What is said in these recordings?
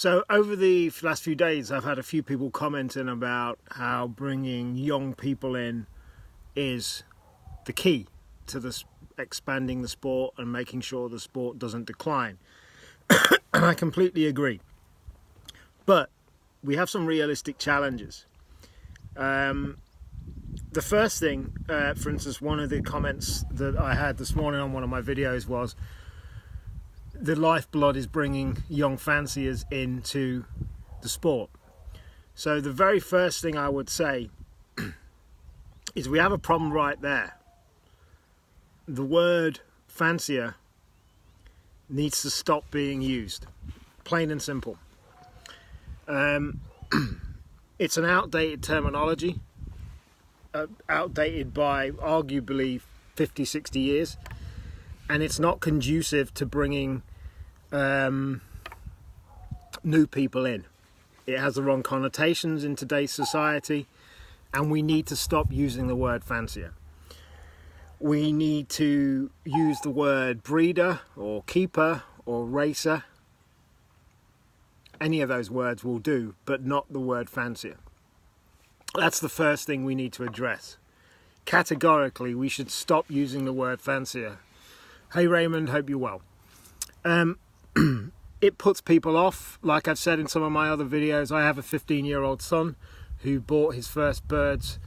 So over the last few days, I've had a few people commenting about how bringing young people in is the key to this, expanding the sport and making sure the sport doesn't decline. And I completely agree. But we have some realistic challenges. The first thing, for instance, one of the comments that I had this morning on one of my videos was, the lifeblood is bringing young fanciers into the sport. So the very first thing I would say is we have a problem right there. The word fancier needs to stop being used, plain and simple. It's an outdated terminology, outdated by arguably 50, 60 years. And it's not conducive to bringing new people in. It has the wrong connotations in today's society, and we need to stop using the word fancier. We need to use the word breeder or keeper or racer. Any of those words will do, but not the word fancier. That's the first thing we need to address. Categorically, we should stop using the word fancier. Hey Raymond, hope you're well. It puts people off. Like I've said in some of my other videos, I have a 15-year-old son who bought his first birds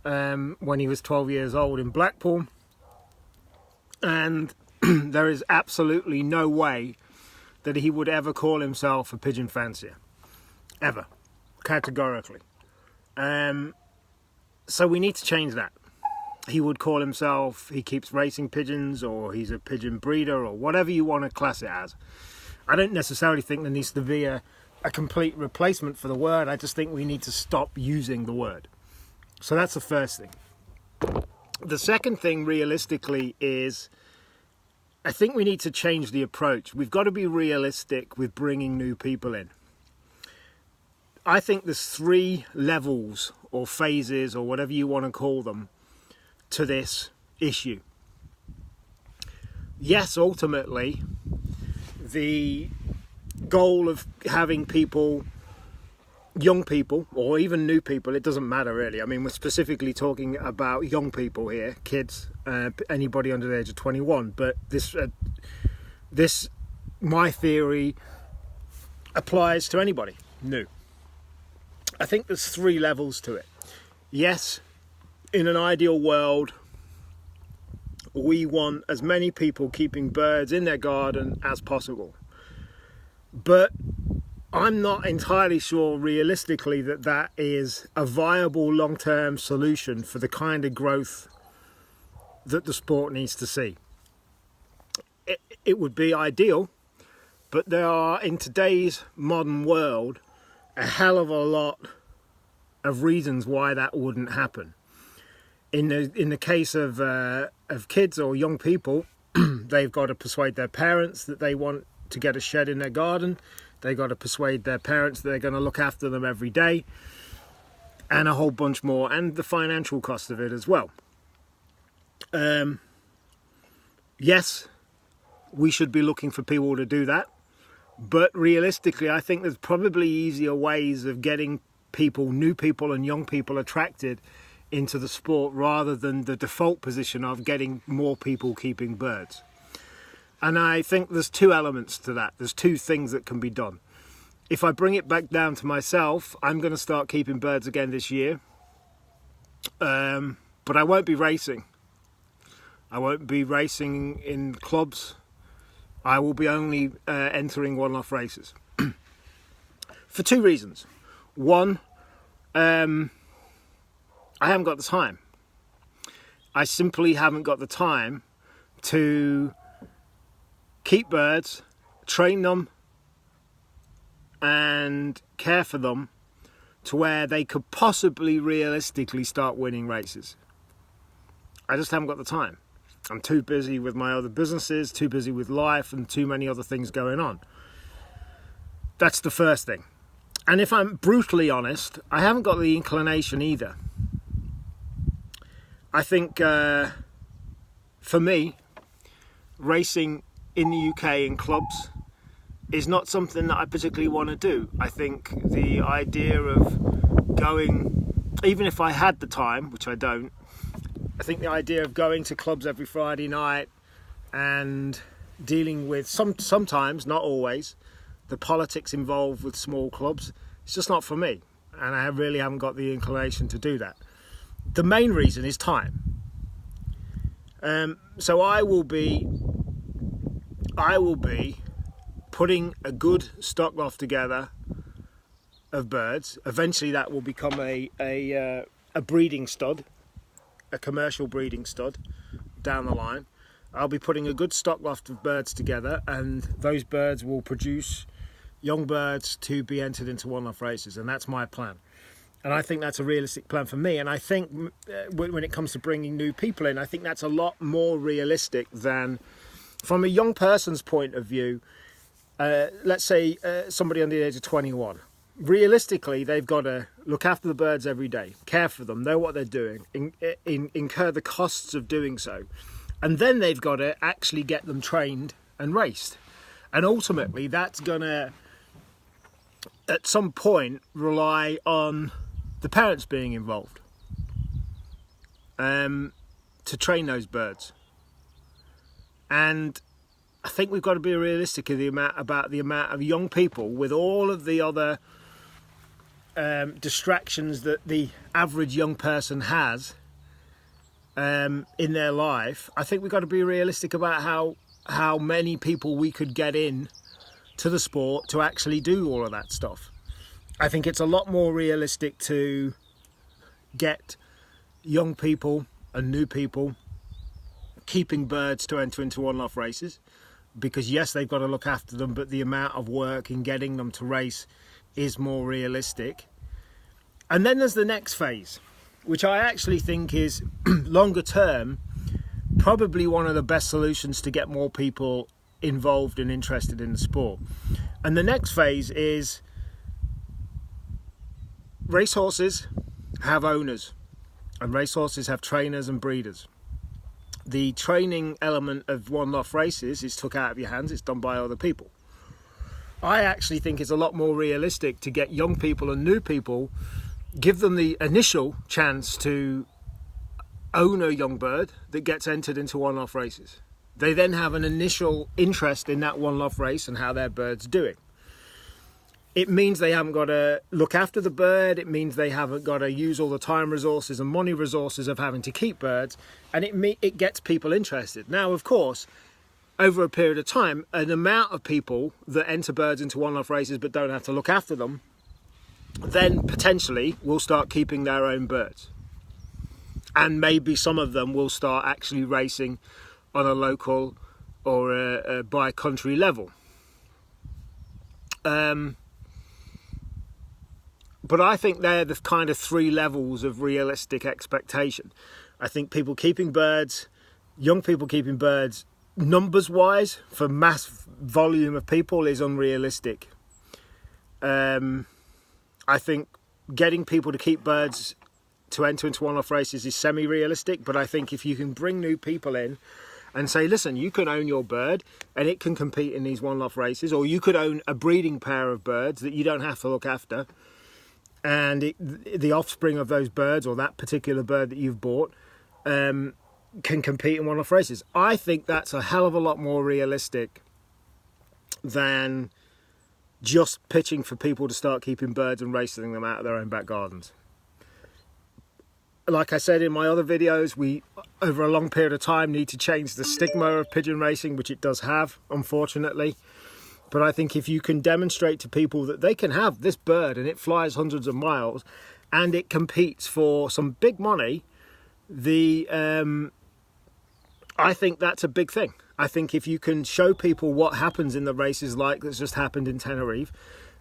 when he was 12 years old in Blackpool. And there is absolutely no way that he would ever call himself a pigeon fancier. Ever. Categorically. So we need to change that. He would call himself, he keeps racing pigeons, or he's a pigeon breeder, or whatever you want to class it as. I don't necessarily think there needs to be a complete replacement for the word. I just think we need to stop using the word. So that's the first thing. The second thing, realistically, is I think we need to change the approach. We've got to be realistic with bringing new people in. I think there's 3 levels or phases or whatever you want to call them to this issue. Yes, ultimately, the goal of having people, young people, or even new people, it doesn't matter really. I mean, we're specifically talking about young people here, kids, anybody under the age of 21. But this, my theory, applies to anybody new. I think there's 3 levels to it. Yes, in an ideal world, we want as many people keeping birds in their garden as possible. But I'm not entirely sure realistically that that is a viable long-term solution for the kind of growth that the sport needs to see. It would be ideal, but there are, in today's modern world, a hell of a lot of reasons why that wouldn't happen. In the case of kids or young people, they've got to persuade their parents that they want to get a shed in their garden. They've got to persuade their parents that they're going to look after them every day, and a whole bunch more, and the financial cost of it as well. Yes, we should be looking for people to do that, but realistically, I think there's probably easier ways of getting people, new people and young people, attracted into the sport rather than the default position of getting more people keeping birds. And I think there's 2 elements to that. There's 2 things that can be done. If I bring it back down to myself, I'm going to start keeping birds again this year. But I won't be racing. I won't be racing in clubs. I will be only entering one-off races. For 2 reasons. One, I haven't got the time. I simply haven't got the time to keep birds, train them, and care for them to where they could possibly realistically start winning races. I just haven't got the time. I'm too busy with my other businesses, too busy with life, and too many other things going on. That's the first thing. And if I'm brutally honest, I haven't got the inclination either. I think, for me, racing in the UK in clubs is not something that I particularly want to do. I think the idea of going, even if I had the time, which I don't, I think the idea of going to clubs every Friday night and dealing with sometimes, not always, the politics involved with small clubs, it's just not for me. And I really haven't got the inclination to do that. The main reason is time. So I will be putting a good stock loft together of birds. Eventually that will become a breeding stud, a commercial breeding stud down the line. I'll be putting a good stock loft of birds together, and those birds will produce young birds to be entered into one-off races, and that's my plan. And I think that's a realistic plan for me. And I think when it comes to bringing new people in, I think that's a lot more realistic than, from a young person's point of view, let's say somebody under the age of 21. Realistically, they've got to look after the birds every day, care for them, know what they're doing, incur the costs of doing so. And then they've got to actually get them trained and raced. And ultimately, that's going to, at some point, rely on the parents being involved to train those birds. And I think we've got to be realistic about the amount of young people, with all of the other distractions that the average young person has in their life. I think we've got to be realistic about how many people we could get in to the sport to actually do all of that stuff. I think it's a lot more realistic to get young people and new people keeping birds to enter into one-off races, because yes, they've got to look after them, but the amount of work in getting them to race is more realistic. And then there's the next phase, which I actually think is longer term, probably one of the best solutions to get more people involved and interested in the sport. And the next phase is, racehorses have owners, and racehorses have trainers and breeders. The training element of one-off races is took out of your hands, it's done by other people. I actually think it's a lot more realistic to get young people and new people, give them the initial chance to own a young bird that gets entered into one-off races. They then have an initial interest in that one-off race and how their bird's doing. It means they haven't got to look after the bird. It means they haven't got to use all the time resources and money resources of having to keep birds. And it gets people interested. Now, of course, over a period of time, an amount of people that enter birds into one-off races but don't have to look after them, then potentially will start keeping their own birds. And maybe some of them will start actually racing on a local or a by-country level. But I think they're the kind of three levels of realistic expectation. I think people keeping birds, young people keeping birds, numbers-wise, for mass volume of people, is unrealistic. I think getting people to keep birds to enter into one-off races is semi-realistic, but I think if you can bring new people in and say, listen, you can own your bird and it can compete in these one-off races, or you could own a breeding pair of birds that you don't have to look after, and the offspring of those birds, or that particular bird that you've bought, can compete in one-off races. I think that's a hell of a lot more realistic than just pitching for people to start keeping birds and racing them out of their own back gardens. Like I said in my other videos, we, over a long period of time, need to change the stigma of pigeon racing, which it does have, unfortunately. But I think if you can demonstrate to people that they can have this bird and it flies hundreds of miles and it competes for some big money, I think that's a big thing. I think if you can show people what happens in the races like that's just happened in Tenerife,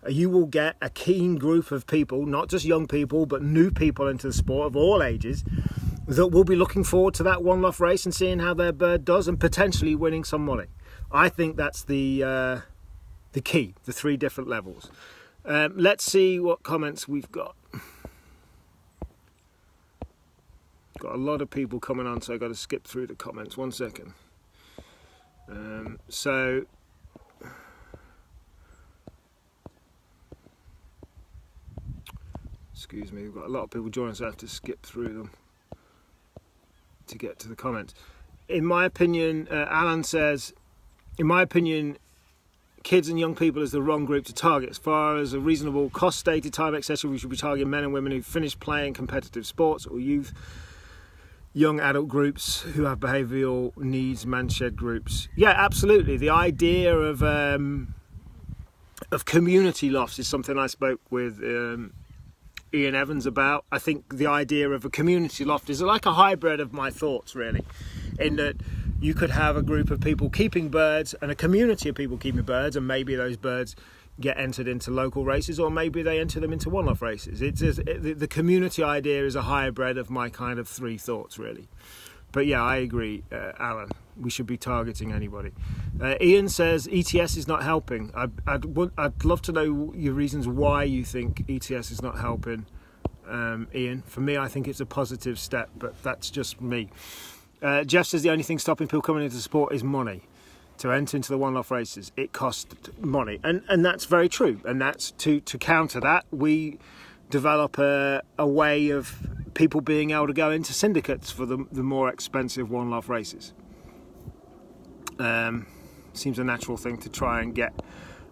you will get a keen group of people, not just young people, but new people into the sport of all ages, that will be looking forward to that one-off race and seeing how their bird does and potentially winning some money. I think that's the key, the three different levels. Let's see what comments we've got. Got a lot of people coming on, so I've got to skip through the comments. 1 second. So Excuse me, we've got a lot of people joining, so I have to skip through them to get to the comments. In my opinion, Alan says, in my opinion, kids and young people is the wrong group to target. As far as a reasonable cost, stated time, etc., we should be targeting men and women who finished playing competitive sports, or youth, young adult groups who have behavioural needs, man-shed groups. Yeah, absolutely. The idea of community lofts is something I spoke with Ian Evans about. I think the idea of a community loft is like a hybrid of my thoughts, really, in that you could have a group of people keeping birds and a community of people keeping birds, and maybe those birds get entered into local races, or maybe they enter them into one-off races. The community idea is a hybrid of my kind of three thoughts, really. But yeah, I agree, Alan. We should be targeting anybody. Ian says ETS is not helping. I'd love to know your reasons why you think ETS is not helping, Ian. For me, I think it's a positive step, but that's just me. Jeff says the only thing stopping people coming into sport is money. To enter into the one-off races, it costs money, and that's very true. And that's to counter that, we develop a way of people being able to go into syndicates for the more expensive one-off races. Seems a natural thing to try and get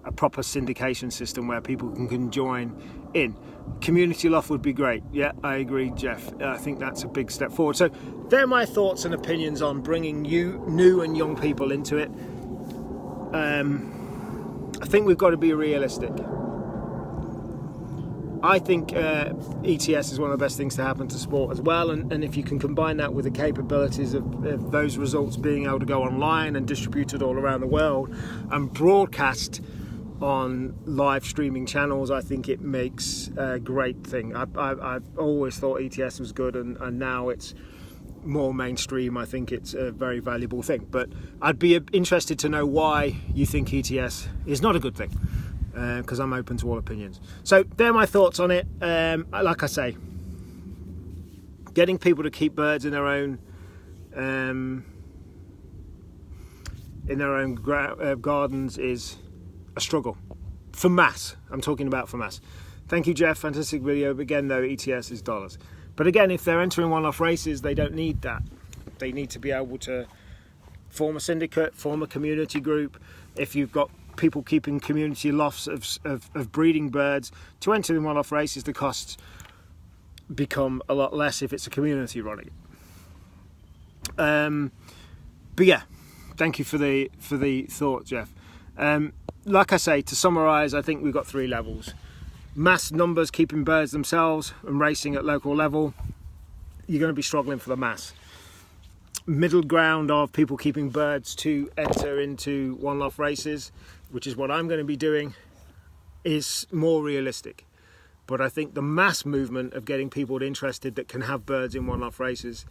a proper syndication system where people can join in. Community loft would be great. Yeah, I agree, Jeff. I think that's a big step forward. So they're my thoughts and opinions on bringing new and young people into it. I think we've got to be realistic. I think ETS is one of the best things to happen to sport as well, and if you can combine that with the capabilities of those results being able to go online and distributed all around the world and broadcast on live streaming channels, I think it makes a great thing. I've always thought ETS was good, and now it's more mainstream. I think it's a very valuable thing, but I'd be interested to know why you think ETS is not a good thing, because I'm open to all opinions. So they're my thoughts on it. Like I say, getting people to keep birds in their own gardens is a struggle for mass. I'm talking about for mass. Thank you, Jeff. Fantastic video. But again, though, ETS is dollars. But again, if they're entering one-off races, they don't need that. They need to be able to form a syndicate, form a community group. If you've got people keeping community lofts of breeding birds, to enter in one-off races, the costs become a lot less if it's a community running it. But yeah, thank you for the thought, Jeff. Like I say, to summarise, I think we've got three levels. Mass numbers keeping birds themselves and racing at local level, you're going to be struggling for the mass. Middle ground of people keeping birds to enter into one-off races, which is what I'm going to be doing, is more realistic. But I think the mass movement of getting people interested that can have birds in one-off races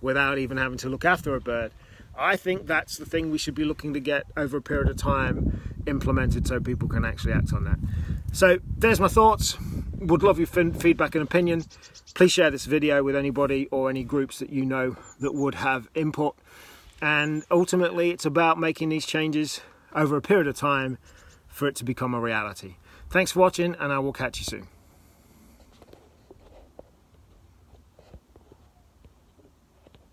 without even having to look after a bird, I think that's the thing we should be looking to get over a period of time implemented so people can actually act on that. So there's my thoughts. Would love your feedback and opinion. Please share this video with anybody or any groups that you know that would have input. And ultimately, it's about making these changes over a period of time for it to become a reality. Thanks for watching, and I will catch you soon.